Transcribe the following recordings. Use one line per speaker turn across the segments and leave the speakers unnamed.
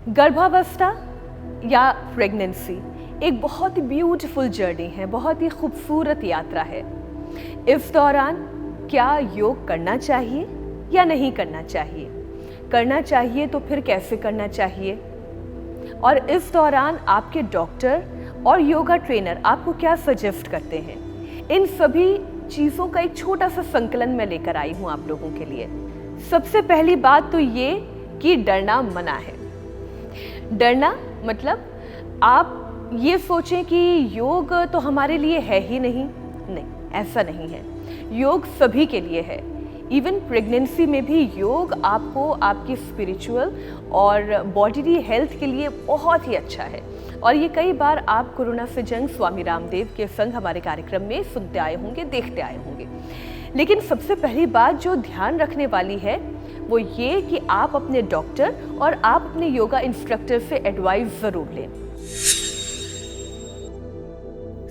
गर्भावस्था या प्रेगनेंसी एक बहुत ही ब्यूटीफुल जर्नी है, बहुत ही खूबसूरत यात्रा है। इस दौरान क्या योग करना चाहिए या नहीं करना चाहिए? करना चाहिए तो फिर कैसे करना चाहिए? और इस दौरान आपके डॉक्टर और योगा ट्रेनर आपको क्या सजेस्ट करते हैं? इन सभी चीज़ों का एक छोटा सा संकलन मैं लेकर आई हूँ आप लोगों के लिए। सबसे पहली बात तो ये कि डरना मना है। डरना मतलब आप ये सोचें कि योग तो हमारे लिए है ही नहीं, ऐसा नहीं है। योग सभी के लिए है। इवन प्रेगनेंसी में भी योग आपको आपकी स्पिरिचुअल और बॉडी हेल्थ के लिए बहुत ही अच्छा है। और ये कई बार आप कोरोना से जंग स्वामी रामदेव के संग हमारे कार्यक्रम में सुनते आए होंगे, देखते आए होंगे। लेकिन सबसे पहली बात जो ध्यान रखने वाली है वो ये कि आप अपने डॉक्टर और आप अपने योगा इंस्ट्रक्टर से एडवाइस जरूर लें।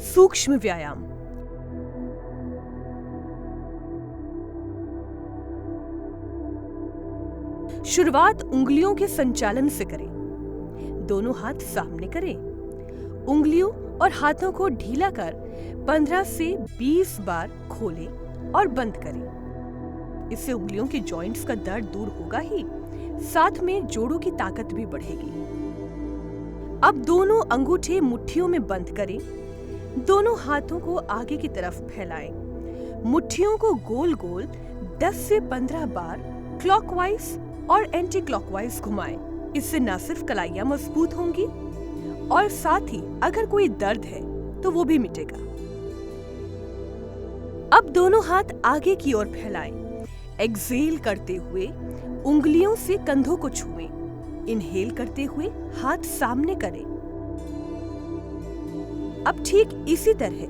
सूक्ष्म व्यायाम। शुरुआत उंगलियों के संचालन से करें। दोनों हाथ सामने करें। उंगलियों और हाथों को ढीला कर 15 से 20 बार खोलें और बंद करें। इससे उंगलियों के जॉइंट्स का दर्द दूर होगा ही, साथ में जोड़ों की ताकत भी बढ़ेगी। अब दोनों अंगूठे मुट्ठियों में बंद करें। दोनों हाथों को आगे की तरफ फैलाएं। मुट्ठियों को गोल गोल 10 से 15 बार क्लॉकवाइज और एंटी क्लॉकवाइज घुमाएं। इससे न सिर्फ कलाइयां मजबूत होंगी और साथ ही अगर कोई दर्द है तो वो भी मिटेगा। अब दोनों हाथ आगे की ओर फैलाएं। एक्सहेल करते हुए उंगलियों से कंधों को छुएं। इनहेल करते हुए हाथ सामने करें। अब ठीक इसी तरह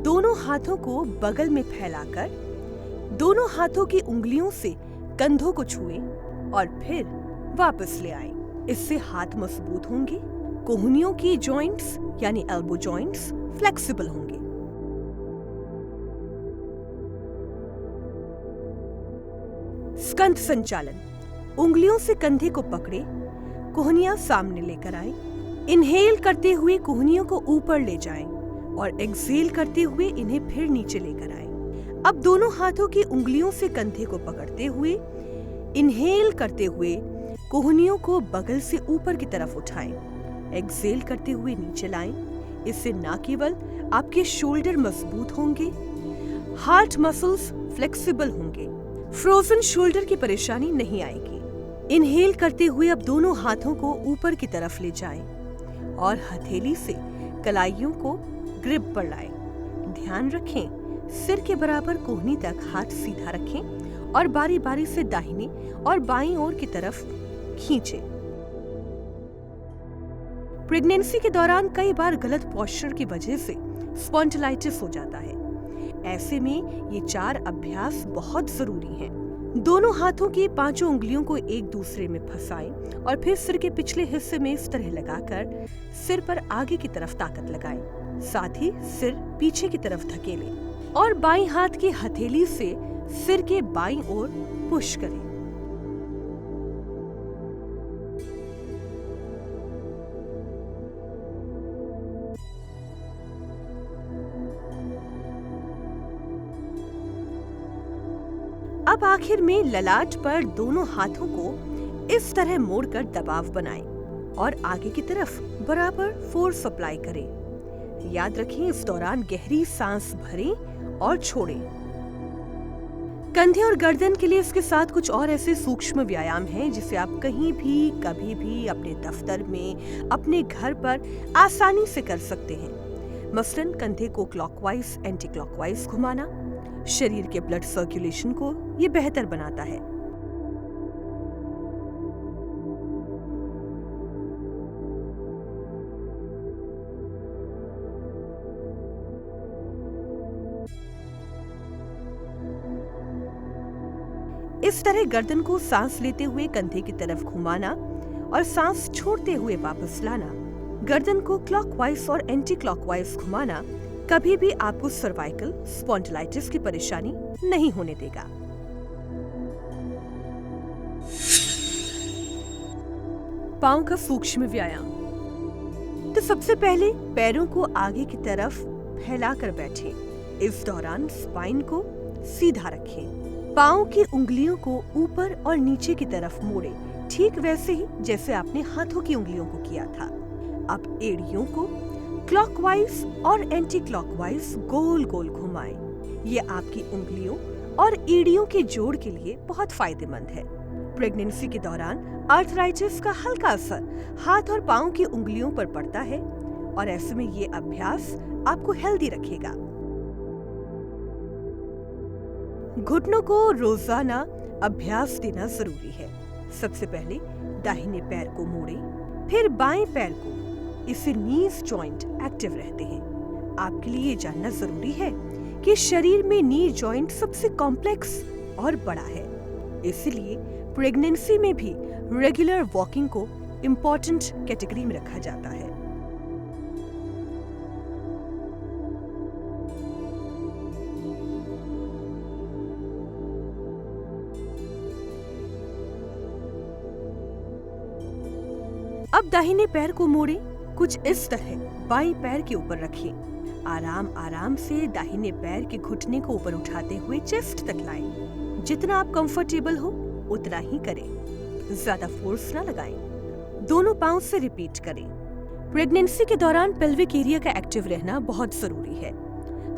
दोनों हाथों को बगल में फैलाकर दोनों हाथों की उंगलियों से कंधों को छुएं और फिर वापस ले आएं। इससे हाथ मजबूत होंगे, कोहनियों की जॉइंट्स यानी एल्बो जॉइंट्स फ्लेक्सिबल होंगे। स्कंध संचालन। उंगलियों से कंधे को पकड़े, कोहनियां सामने लेकर आएं। इनहेल करते हुए कोहनियों को ऊपर ले जाएं और एक्सहेल करते हुए इन्हें फिर नीचे लेकर आएं। अब दोनों हाथों की उंगलियों से कंधे को पकड़ते हुए इनहेल करते हुए कोहनियों को बगल से ऊपर की तरफ उठाएं। एक्सहेल करते हुए नीचे लाएं। इससे न केवल आपके शोल्डर मजबूत होंगे, हार्ट मसल्स फ्लेक्सिबल होंगे, फ्रोजन शोल्डर की परेशानी नहीं आएगी। इनहेल करते हुए अब दोनों हाथों को ऊपर की तरफ ले जाएं और हथेली से कलाइयों को ग्रिप पर लाएं। ध्यान रखें, सिर के बराबर कोहनी तक हाथ सीधा रखें और बारी बारी से दाहिनी और बाईं ओर की तरफ खींचें। प्रेगनेंसी के दौरान कई बार गलत पोस्चर की वजह से स्पॉन्डिलाइटिस हो जाता है। ऐसे में ये 4 अभ्यास बहुत जरूरी हैं। दोनों हाथों की 5 उंगलियों को एक दूसरे में फंसाएं और फिर सिर के पिछले हिस्से में इस तरह लगाकर सिर पर आगे की तरफ ताकत लगाएं। साथ ही सिर पीछे की तरफ धकेलें और बाईं हाथ की हथेली से सिर के बाईं ओर पुश करें। अब आखिर में ललाट पर दोनों हाथों को इस तरह मोड़कर दबाव बनाएं और आगे की तरफ बराबर फोर्स अप्लाई करें। याद रखें, इस दौरान गहरी सांस भरें और छोड़ें। कंधे और गर्दन के लिए इसके साथ कुछ और ऐसे सूक्ष्म व्यायाम हैं जिसे आप कहीं भी, कभी भी, अपने दफ्तर में, अपने घर पर आसानी से कर सकते हैं। मसलन कंधे को क्लॉकवाइज, एंटी क्लॉकवाइज घुमाना शरीर के ब्लड सर्कुलेशन को ये बेहतर बनाता है। इस तरह गर्दन को सांस लेते हुए कंधे की तरफ घुमाना और सांस छोड़ते हुए वापस लाना, गर्दन को क्लॉकवाइज और एंटी क्लॉकवाइज घुमाना कभी भी आपको सर्वाइकल स्पॉन्डिलाइटिस की परेशानी नहीं होने देगा।
पाँव का सूक्ष्म व्यायाम। तो सबसे पहले पैरों को आगे की तरफ फैलाकर बैठें। इस दौरान स्पाइन को सीधा रखें। पाँव की उंगलियों को ऊपर और नीचे की तरफ मोड़ें, ठीक वैसे ही जैसे आपने हाथों की उंगलियों को किया था। अब एड़ियों को क्लॉकवाइज और एंटी क्लॉकवाइज गोल गोल घुमाएं। ये आपकी उंगलियों और एड़ियों के जोड़ के लिए बहुत फायदेमंद है। प्रेगनेंसी के दौरान आर्थराइटिस का हल्का असर हाथ और पाँव की उंगलियों पर पड़ता है और ऐसे में ये अभ्यास आपको हेल्दी रखेगा। घुटनों को रोजाना अभ्यास देना जरूरी है। सबसे पहले दाहिने पैर को मोड़ें, फिर बाएं पैर को। इससे नीज जॉइंट एक्टिव रहते हैं। आपके लिए ये जानना जरूरी है कि शरीर में नी जॉइंट सबसे कॉम्प्लेक्स और बड़ा है, इसलिए प्रेगनेंसी में भी रेगुलर वॉकिंग को इम्पोर्टेंट कैटेगरी में रखा जाता है। अब दाहिने पैर को मोड़ें, कुछ इस तरह बाएं पैर के ऊपर रखें। आराम आराम से दाहिने पैर के घुटने को ऊपर उठाते हुए चेस्ट तक लाएं। जितना आप कंफर्टेबल हो उतना ही करें, ज्यादा फोर्स ना लगाएं। दोनों पांव से रिपीट करें। प्रेगनेंसी के दौरान पेल्विक एरिया का एक्टिव रहना बहुत जरूरी है,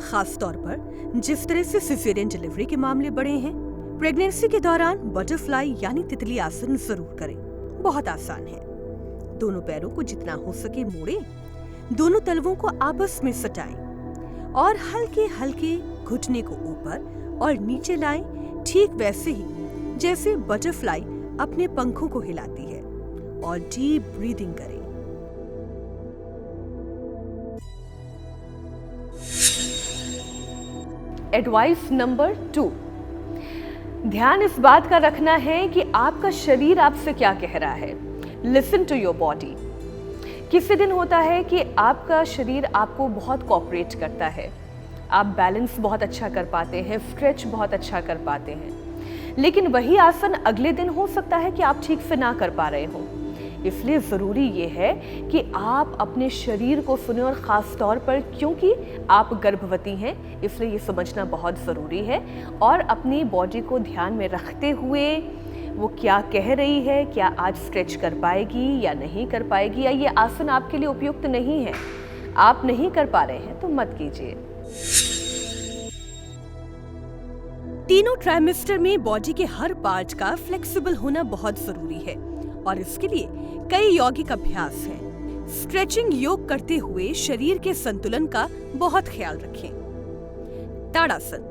खास तौर पर जिस तरह से सिजेरियन डिलीवरी के मामले बढ़े हैं। प्रेगनेंसी के दौरान बटरफ्लाई यानी तितली आसन जरूर करें, बहुत आसान है। दोनों पैरों को जितना हो सके मोड़ें, दोनों तलवों को आपस में सटाएं और हल्के हल्के घुटने को ऊपर और नीचे लाएं, ठीक वैसे ही जैसे बटरफ्लाई अपने पंखों को हिलाती है। और डीप ब्रीदिंग करें।
एडवाइस नंबर 2, ध्यान इस बात का रखना है कि आपका शरीर आपसे क्या कह रहा है। Listen to your body. किसी दिन होता है कि आपका शरीर आपको बहुत कोऑपरेट करता है, आप बैलेंस बहुत अच्छा कर पाते हैं, स्ट्रेच बहुत अच्छा कर पाते हैं, लेकिन वही आसन अगले दिन हो सकता है कि आप ठीक से ना कर पा रहे हो। इसलिए ज़रूरी ये है कि आप अपने शरीर को सुने, और ख़ास तौर पर क्योंकि आप गर्भवती हैं इसलिए ये समझना बहुत ज़रूरी है। और अपनी बॉडी को ध्यान में रखते हुए वो क्या कह रही है, क्या आज स्ट्रेच कर पाएगी या नहीं कर पाएगी, या ये आसन आपके लिए उपयुक्त नहीं है, आप नहीं कर पा रहे हैं तो मत कीजिए।
तीनों ट्राइमेस्टर में बॉडी के हर पार्ट का फ्लेक्सिबल होना बहुत जरूरी है और इसके लिए कई यौगिक अभ्यास हैं। स्ट्रेचिंग योग करते हुए शरीर के संतुलन का बहुत ख्याल रखें। ताड़ासन।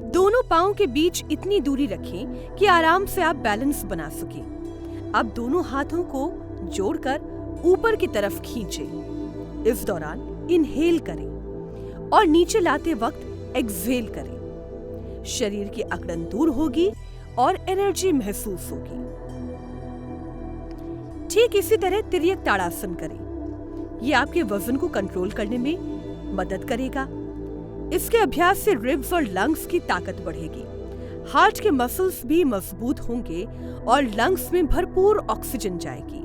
दोनों पांव के बीच इतनी दूरी रखें कि आराम से आप बैलेंस बना सकें। अब दोनों हाथों को जोड़कर ऊपर की तरफ खींचें। इस दौरान इनहेल करें और नीचे लाते वक्त एक्सहेल करें। शरीर की अकड़न दूर होगी और एनर्जी महसूस होगी। ठीक इसी तरह तिर्यक ताड़ासन करें। ये आपके वजन को कंट्रोल करने में मदद करेगा। इसके अभ्यास से रिब्स और लंग्स की ताकत बढ़ेगी, हार्ट के मसल्स भी मजबूत होंगे और लंग्स में भरपूर ऑक्सीजन जाएगी।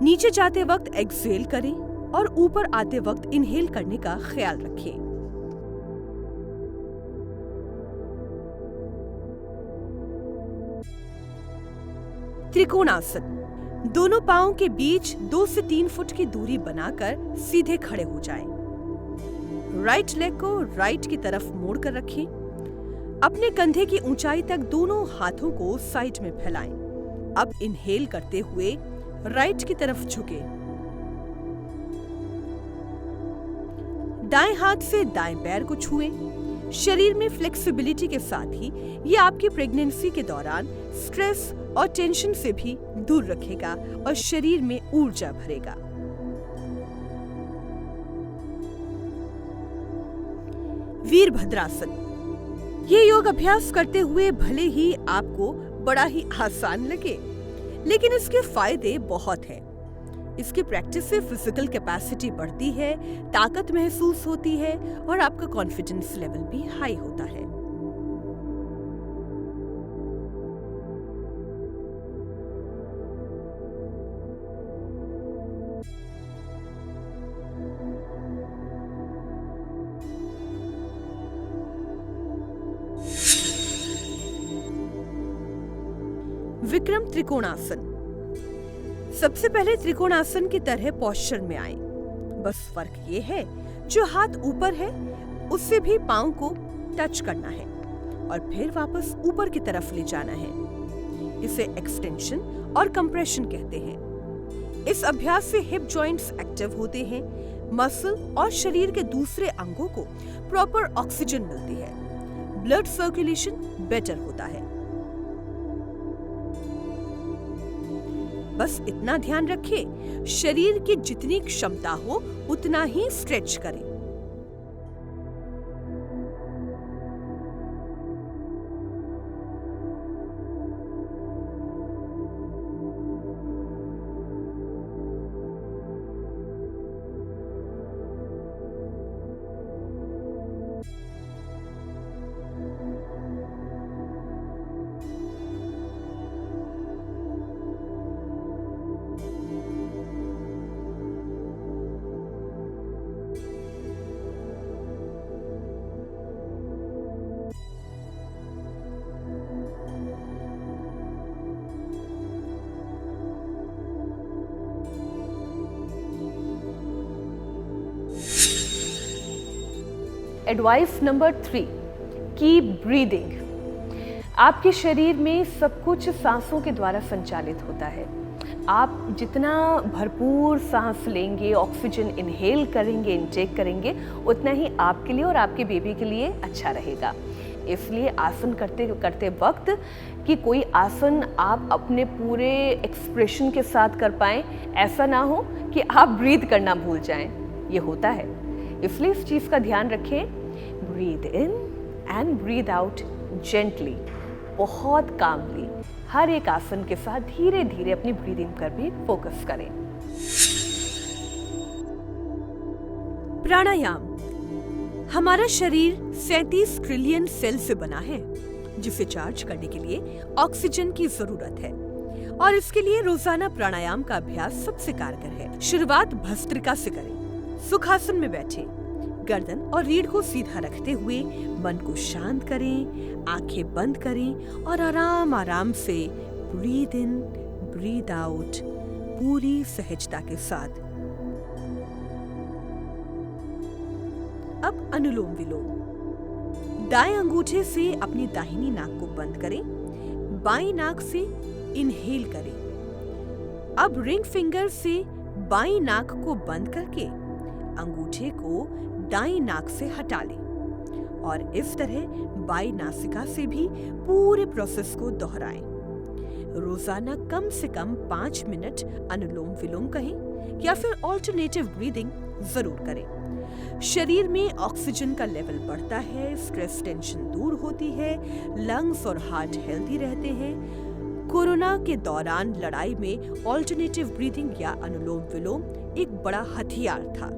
नीचे जाते वक्त एक्सहेल करें और ऊपर आते वक्त इनहेल करने का ख्याल रखें। त्रिकोणासन। दोनों पांव के बीच 2 से 3 फुट की दूरी बनाकर सीधे खड़े हो जाएं। राइट लेग को राइट की तरफ मोड़ कर रखें। अपने कंधे की ऊंचाई तक दोनों हाथों को साइड में फैलाएं। अब इनहेल करते हुए राइट की तरफ झुकें। दाएं हाथ से दाएं पैर को छुएं। शरीर में फ्लेक्सिबिलिटी के साथ ही ये आपकी प्रेगनेंसी के दौरान स्ट्रेस और टेंशन से भी दूर रखेगा और शरीर में ऊर्जा भरेगा। वीरभद्रासन। ये योग अभ्यास करते हुए भले ही आपको बड़ा ही आसान लगे, लेकिन इसके फायदे बहुत हैं। इसकी प्रैक्टिस से फिजिकल कैपेसिटी बढ़ती है, ताकत महसूस होती है और आपका कॉन्फिडेंस लेवल भी हाई होता है। विक्रम त्रिकोणासन। सबसे पहले त्रिकोणासन की तरह पोस्चर में आए। बस फर्क ये है, जो हाथ ऊपर है उससे भी पांव को टच करना है और फिर वापस ऊपर की तरफ ले जाना है। इसे एक्सटेंशन और कंप्रेशन कहते हैं। इस अभ्यास से हिप जॉइंट्स एक्टिव होते हैं, मसल और शरीर के दूसरे अंगों को प्रॉपर ऑक्सीजन मिलती है, ब्लड सर्कुलेशन बेटर होता है। बस इतना ध्यान रखें, शरीर की जितनी क्षमता हो उतना ही स्ट्रेच करें।
Advice number 3, keep breathing. आपके शरीर में सब कुछ सांसों के द्वारा संचालित होता है। आप जितना भरपूर सांस लेंगे, ऑक्सीजन इनहेल करेंगे, इनटेक करेंगे, उतना ही आपके लिए और आपके बेबी के लिए अच्छा रहेगा। इसलिए आसन करते करते वक्त कि कोई आसन आप अपने पूरे एक्सप्रेशन के साथ कर पाएं, ऐसा ना हो कि आप ब्रीथ करना भूल जाएं। ये होता है, इसलिए इस चीज़ का ध्यान रखें। Breathe in and breathe out gently, बहुत कामली। हर एक आसन के साथ धीरे धीरे अपनी ब्रीदिंग पर भी फोकस करें।
प्राणायाम। हमारा शरीर 37 ट्रिलियन सेल से बना है, जिसे चार्ज करने के लिए ऑक्सीजन की जरूरत है और इसके लिए रोजाना प्राणायाम का अभ्यास सबसे कारगर है। शुरुआत भस्त्रिका से करें। सुखासन में बैठें, गर्दन और रीढ़ को सीधा रखते हुए मन को शांत करें, आंखें बंद करें और आराम आराम से ब्रीद इन ब्रीद आउट पूरी सहजता के साथ। अब अनुलोम विलोम। दाएं अंगूठे से अपनी दाहिनी नाक को बंद करें, बाईं नाक से इनहेल करें। अब रिंग फिंगर से बाईं नाक को बंद करके अंगूठे को दाईं नाक से हटा लें और इस तरह बाईं नासिका से भी पूरे प्रोसेस को दोहराएं। रोजाना कम से कम 5 मिनट अनुलोम विलोम कहें या फिर ऑल्टरनेटिव ब्रीदिंग जरूर करें। शरीर में ऑक्सीजन का लेवल बढ़ता है, स्ट्रेस टेंशन दूर होती है, लंग्स और हार्ट हेल्दी रहते हैं। कोरोना के दौरान लड़ाई में ऑल्टरनेटिव ब्रीदिंग या अनुलोम विलोम एक बड़ा हथियार था।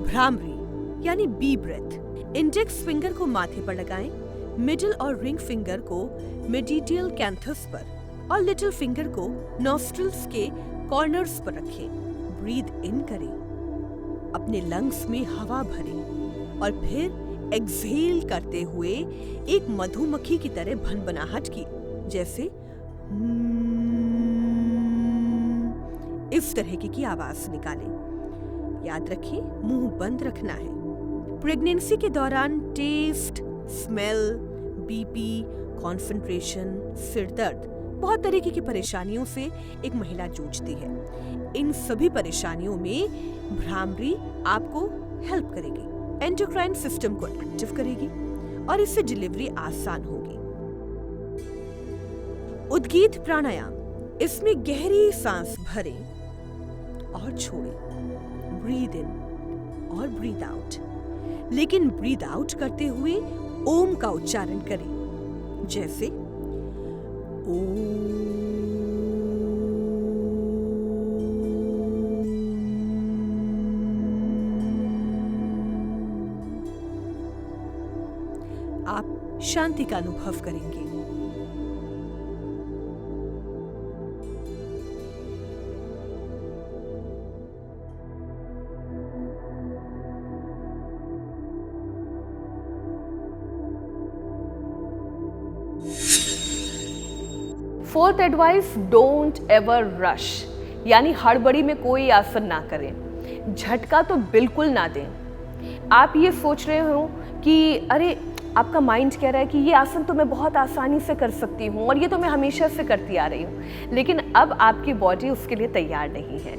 भ्रामरी यानी बी ब्रेथ। इंडेक्स फिंगर को माथे पर लगाएं, मिडिल और रिंग फिंगर को मेडिटियल कैंथस पर और लिटिल फिंगर को नॉस्ट्रिल्स के कॉर्नर्स पर रखें। ब्रीद इन करें, अपने लंग्स में हवा भरें और फिर एक्सहेल करते हुए एक मधुमक्खी की तरह भनभनाहट की, जैसे इस तरह की आवाज निकालें। याद रखें, मुंह बंद रखना है। प्रेगनेंसी के दौरान टेस्ट, स्मेल, बीपी, कॉन्सेंट्रेशन, सिर दर्द, बहुत तरीके की परेशानियों से एक महिला जूझती है। इन सभी परेशानियों में भ्रामरी आपको हेल्प करेगी, एंडोक्राइन सिस्टम को एक्टिव करेगी और इससे डिलीवरी आसान होगी। उद्गीत प्राणायाम। इसमें गहरी सांस भरें और छोड़ें, ब्रीद इन और ब्रीद आउट, लेकिन ब्रीद आउट करते हुए ओम का उच्चारण करें, जैसे ओम। आप शांति का अनुभव करेंगे।
Fourth advice, don't ever rush, यानी हड़बड़ी में कोई आसन ना करें, झटका तो बिल्कुल ना दें। आप ये सोच रहे हो कि अरे, आपका माइंड कह रहा है कि ये आसन तो मैं बहुत आसानी से कर सकती हूँ और ये तो मैं हमेशा से करती आ रही हूँ, लेकिन अब आपकी बॉडी उसके लिए तैयार नहीं है,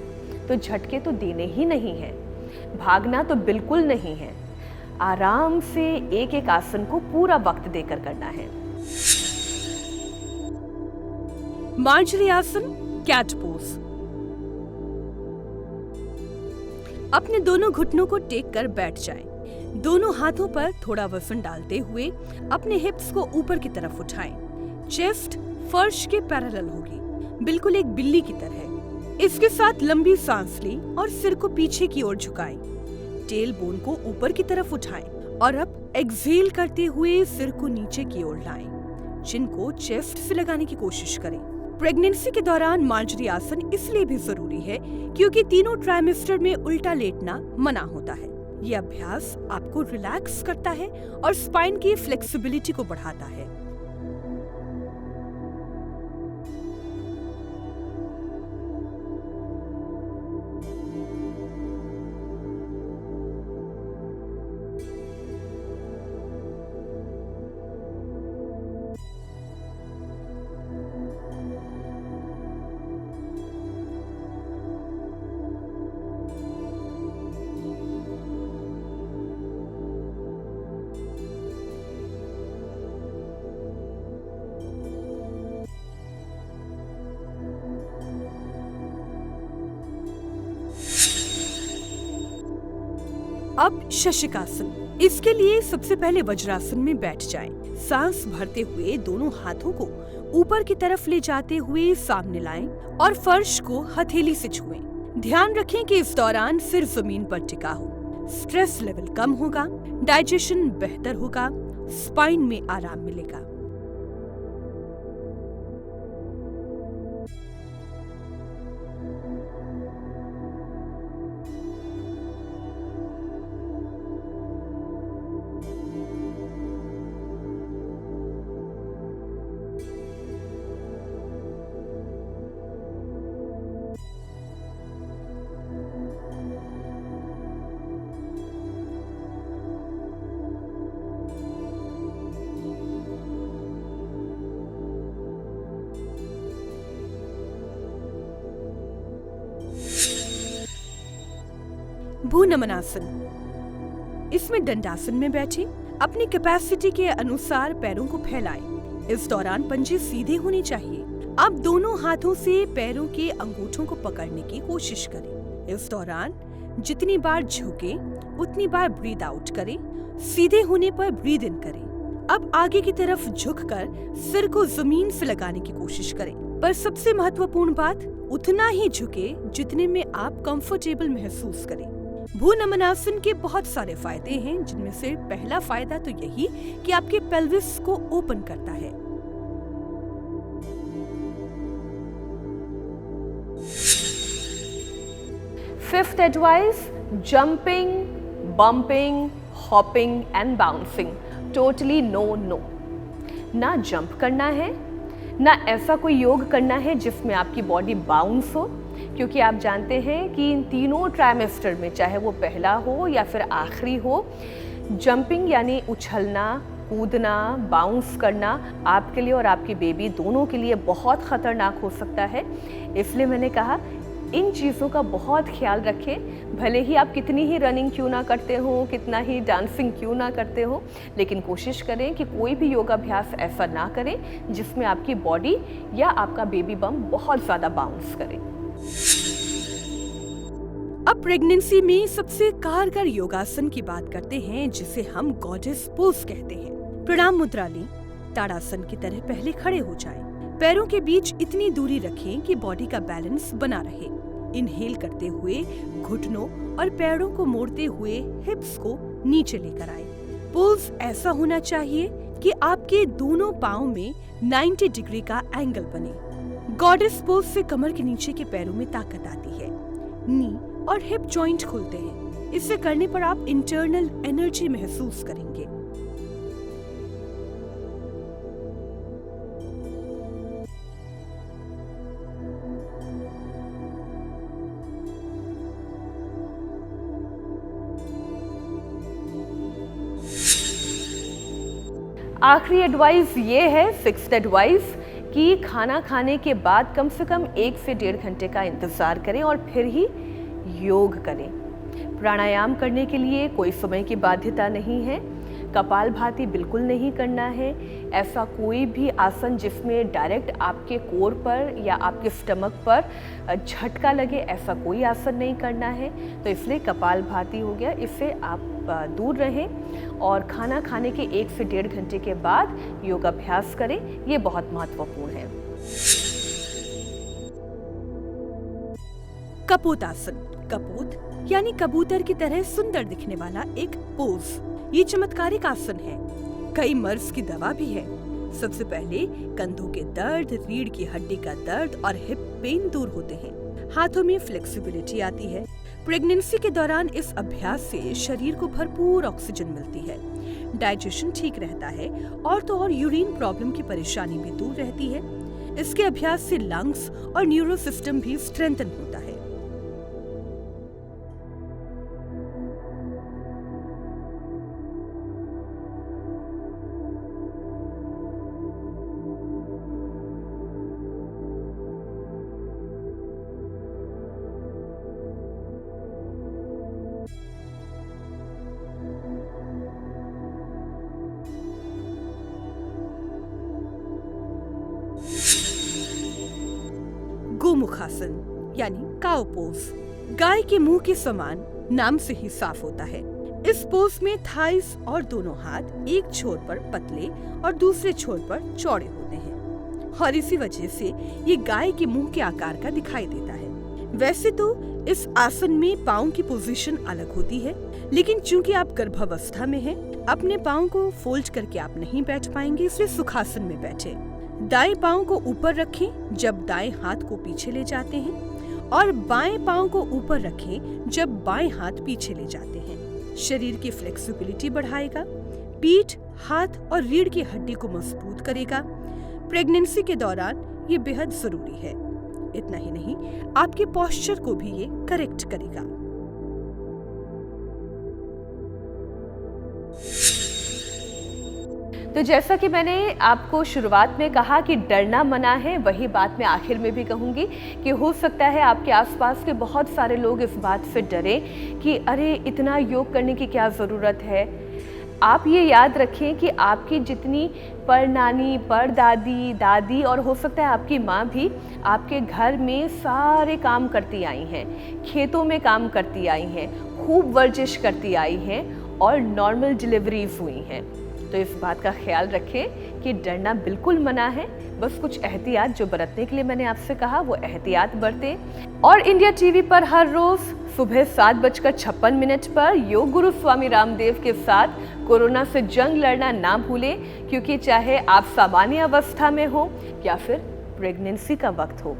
तो झटके तो देने ही नहीं है, भागना तो बिल्कुल नहीं है। आराम से एक एक आसन को पूरा वक्त देकर करना है।
मार्जरी आसन, कैट पोज। अपने दोनों घुटनों को टेक कर बैठ जाएं। दोनों हाथों पर थोड़ा वजन डालते हुए अपने हिप्स को ऊपर की तरफ उठाएं। चेस्ट फर्श के पैरेलल होगी, बिल्कुल एक बिल्ली की तरह। इसके साथ लंबी सांस लें और सिर को पीछे की ओर झुकाएं। टेल बोन को ऊपर की तरफ उठाएं और अब एक्सहेल करते हुए सिर को नीचे की ओर लाएं। चिन को चेस्ट से लगाने की कोशिश करें। प्रेगनेंसी के दौरान मार्जरी आसन इसलिए भी जरूरी है क्योंकि तीनों ट्राइमेस्टर में उल्टा लेटना मना होता है। ये अभ्यास आपको रिलैक्स करता है और स्पाइन की फ्लेक्सिबिलिटी को बढ़ाता है। अब शशिकासन। इसके लिए सबसे पहले वज्रासन में बैठ जाएं। सांस भरते हुए दोनों हाथों को ऊपर की तरफ ले जाते हुए सामने लाएं और फर्श को हथेली से छुएं। ध्यान रखें कि इस दौरान सिर जमीन पर टिका हो। स्ट्रेस लेवल कम होगा, डाइजेशन बेहतर होगा, स्पाइन में आराम मिलेगा। भूनमनासन। इसमें दंडासन में बैठे अपनी कैपेसिटी के अनुसार पैरों को फैलाएं। इस दौरान पंजे सीधे होने चाहिए। अब दोनों हाथों से पैरों के अंगूठों को पकड़ने की कोशिश करें। इस दौरान जितनी बार झुके उतनी बार ब्रीद आउट करें। सीधे होने पर ब्रीद इन करें। अब आगे की तरफ झुककर सिर को जमीन से लगाने की कोशिश करें, पर सबसे महत्वपूर्ण बात, उतना ही झुके जितने में आप कंफर्टेबल महसूस करें। भूनमनासन के बहुत सारे फायदे हैं, जिनमें से पहला फायदा तो यही कि आपके पेल्विस को ओपन करता है।
Fifth advice, jumping, bumping, hopping and bouncing, totally no no. ना जंप करना है, ना ऐसा कोई योग करना है जिसमें आपकी बॉडी बाउंस हो, क्योंकि आप जानते हैं कि इन तीनों ट्राइमेस्टर में, चाहे वो पहला हो या फिर आखिरी हो, जंपिंग यानी उछलना, कूदना, बाउंस करना आपके लिए और आपकी बेबी दोनों के लिए बहुत खतरनाक हो सकता है। इसलिए मैंने कहा इन चीज़ों का बहुत ख्याल रखें। भले ही आप कितनी ही रनिंग क्यों ना करते हो, कितना ही डांसिंग क्यों ना करते हो, लेकिन कोशिश करें कि कोई भी योगाभ्यास ऐसा ना करें जिसमें आपकी बॉडी या आपका बेबी बम बहुत ज़्यादा बाउंस करे।
अब प्रेगनेंसी में सबसे कारगर योगासन की बात करते हैं, जिसे हम गॉडेस पोज कहते हैं। प्रणाम मुद्रा लें। ताड़ासन की तरह पहले खड़े हो जाएं। पैरों के बीच इतनी दूरी रखें कि बॉडी का बैलेंस बना रहे। इनहेल करते हुए घुटनों और पैरों को मोड़ते हुए हिप्स को नीचे लेकर आए। पोज ऐसा होना चाहिए कि आपके दोनों पाँव में 90 डिग्री का एंगल बने। गॉडेस पोज से कमर के नीचे के पैरों में ताकत आती है। नी और हिप जॉइंट खुलते हैं। इसे करने पर आप इंटरनल एनर्जी महसूस करेंगे।
आखिरी एडवाइस ये है, फिक्स्ड एडवाइस, कि खाना खाने के बाद कम से कम 1 से 1.5 घंटे का इंतज़ार करें और फिर ही योग करें। प्राणायाम करने के लिए कोई समय की बाध्यता नहीं है। कपालभाति बिल्कुल नहीं करना है। ऐसा कोई भी आसन जिसमें डायरेक्ट आपके कोर पर या आपके स्टमक पर झटका लगे, ऐसा कोई आसन नहीं करना है। तो इसलिए कपालभाति हो गया, इससे आप दूर रहें और खाना खाने के 1 से 1.5 घंटे के बाद योग अभ्यास करें। ये बहुत महत्वपूर्ण है।
कपोतासन। कपोत यानी कबूतर की तरह सुंदर दिखने वाला एक पोज। ये चमत्कारिक आसन है। कई मर्ज की दवा भी है। सबसे पहले कंधों के दर्द, रीढ़ की हड्डी का दर्द और हिप पेन दूर होते हैं। हाथों में फ्लेक्सिबिलिटी आती है। प्रेगनेंसी के दौरान इस अभ्यास से शरीर को भरपूर ऑक्सीजन मिलती है, डाइजेशन ठीक रहता है और तो और यूरिन प्रॉब्लम की परेशानी भी दूर रहती है। इसके अभ्यास से लंग्स और न्यूरो सिस्टम भी स्ट्रेंथन होता है। गोमुखासन यानी काउ पोज। गाय के मुंह के समान नाम से ही साफ होता है। इस पोज में थाइस और दोनों हाथ एक छोर पर पतले और दूसरे छोर पर चौड़े होते हैं और इसी वजह से ये गाय के मुंह के आकार का दिखाई देता है। वैसे तो इस आसन में पाँव की पोजीशन अलग होती है, लेकिन चूंकि आप गर्भावस्था में हैं, अपने पाँव को फोल्ड करके आप नहीं बैठ पाएंगे, इसलिए सुखासन में बैठे। दाएं पाँव को ऊपर रखें जब दाएं हाथ को पीछे ले जाते हैं और बाएं पाँव को ऊपर रखें जब बाएं हाथ पीछे ले जाते हैं। शरीर की फ्लेक्सिबिलिटी बढ़ाएगा, पीठ, हाथ और रीढ़ की हड्डी को मजबूत करेगा। प्रेगनेंसी के दौरान ये बेहद जरूरी है। इतना ही नहीं, आपके पोस्चर को भी ये करेक्ट करेगा।
तो जैसा कि मैंने आपको शुरुआत में कहा कि डरना मना है, वही बात मैं आखिर में भी कहूँगी कि हो सकता है आपके आसपास के बहुत सारे लोग इस बात से डरें कि अरे इतना योग करने की क्या ज़रूरत है। आप ये याद रखें कि आपकी जितनी परनानी, परदादी, दादी और हो सकता है आपकी माँ भी आपके घर में सारे काम करती आई हैं, खेतों में काम करती आई हैं, खूब वर्जिश करती आई हैं और नॉर्मल डिलीवरीज हुई हैं। तो इस बात का ख्याल रखें कि डरना बिल्कुल मना है। बस कुछ एहतियात जो बरतने के लिए मैंने आपसे कहा वो एहतियात बरतें। और इंडिया टीवी पर हर रोज सुबह 7:56 पर योग गुरु स्वामी रामदेव के साथ कोरोना से जंग लड़ना ना भूलें, क्योंकि चाहे आप सामान्य अवस्था में हो या फिर प्रेगनेंसी का वक्त हो,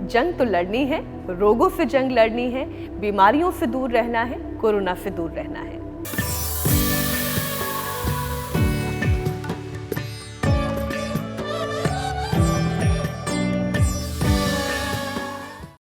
जंग तो लड़नी है, रोगों से जंग लड़नी है, बीमारियों से दूर रहना है, कोरोना से दूर रहना है।